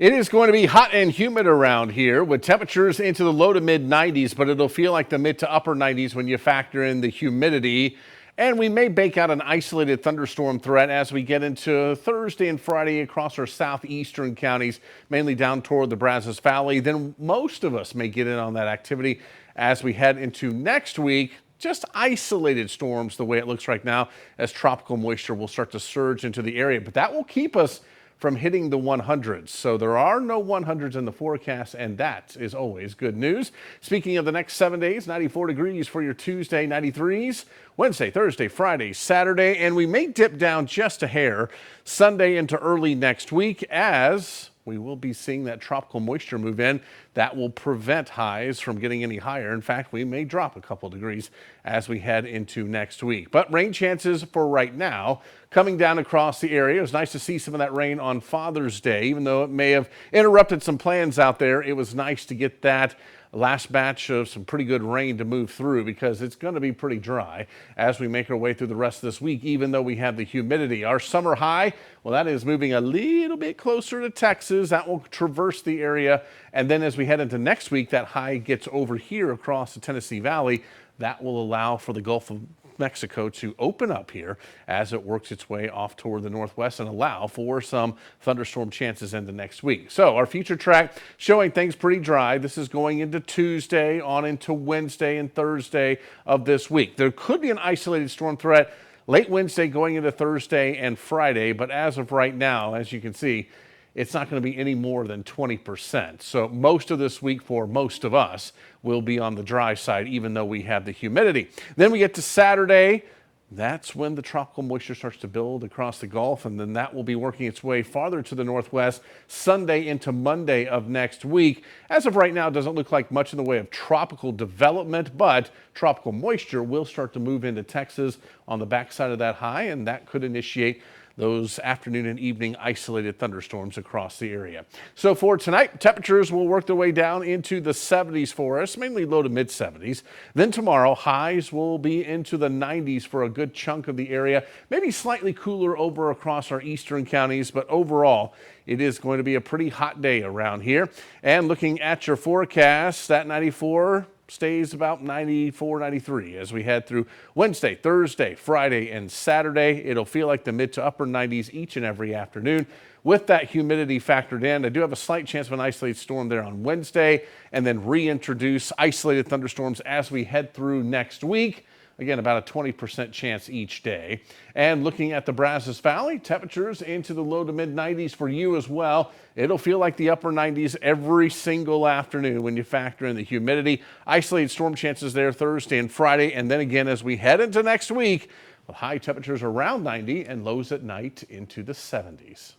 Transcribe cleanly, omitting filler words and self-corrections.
It is going to be hot and humid around here with temperatures into the low to mid 90s, but it'll feel like the mid to upper 90s when you factor in the humidity. And we may bake out an isolated thunderstorm threat as we get into Thursday and Friday across our southeastern counties, mainly down toward the Brazos Valley. Then most of us may get in on that activity as we head into next week. Just isolated storms the way it looks right now as tropical moisture will start to surge into the area, but that will keep us from hitting the 100s. So there are no 100s in the forecast, and that is always good news. Speaking of the next 7 days, 94 degrees for your Tuesday, 93s, Wednesday, Thursday, Friday, Saturday, and we may dip down just a hair Sunday into early next week as we will be seeing that tropical moisture move in. That will prevent highs from getting any higher. In fact, we may drop a couple degrees as we head into next week. But rain chances for right now coming down across the area. It was nice to see some of that rain on Father's Day, even though it may have interrupted some plans out there. It was nice to get that last batch of some pretty good rain to move through because it's going to be pretty dry as we make our way through the rest of this week, even though we have the humidity. Our summer high, well, that is moving a little bit closer to Texas. That will traverse the area. And then as we head into next week, that high gets over here across the Tennessee Valley. That will allow for the Gulf of Mexico to open up here as it works its way off toward the northwest and allow for some thunderstorm chances into next week. So our future track showing things pretty dry. This is going into Tuesday on into Wednesday and Thursday of this week. There could be an isolated storm threat late Wednesday going into Thursday and Friday, but as of right now, as you can see, it's not going to be any more than 20%. So most of this week for most of us will be on the dry side, even though we have the humidity. Then we get to Saturday. That's when the tropical moisture starts to build across the Gulf, and then that will be working its way farther to the northwest Sunday into Monday of next week. As of right now, it doesn't look like much in the way of tropical development, but tropical moisture will start to move into Texas on the backside of that high, and that could initiate those afternoon and evening isolated thunderstorms across the area. So for tonight, temperatures will work their way down into the 70s for us, mainly low to mid 70s. Then tomorrow, highs will be into the 90s for a good chunk of the area, maybe slightly cooler over across our eastern counties, but overall, it is going to be a pretty hot day around here. And looking at your forecast, that 94 stays about 94, 93 as we head through Wednesday, Thursday, Friday, and Saturday. It'll feel like the mid to upper 90s each and every afternoon. With that humidity factored in, I do have a slight chance of an isolated storm there on Wednesday and then reintroduce isolated thunderstorms as we head through next week. Again, about a 20% chance each day. And looking at the Brazos Valley, temperatures into the low to mid 90s for you as well. It'll feel like the upper 90s every single afternoon when you factor in the humidity. Isolated storm chances there Thursday and Friday. And then again, as we head into next week, with high temperatures around 90 and lows at night into the 70s.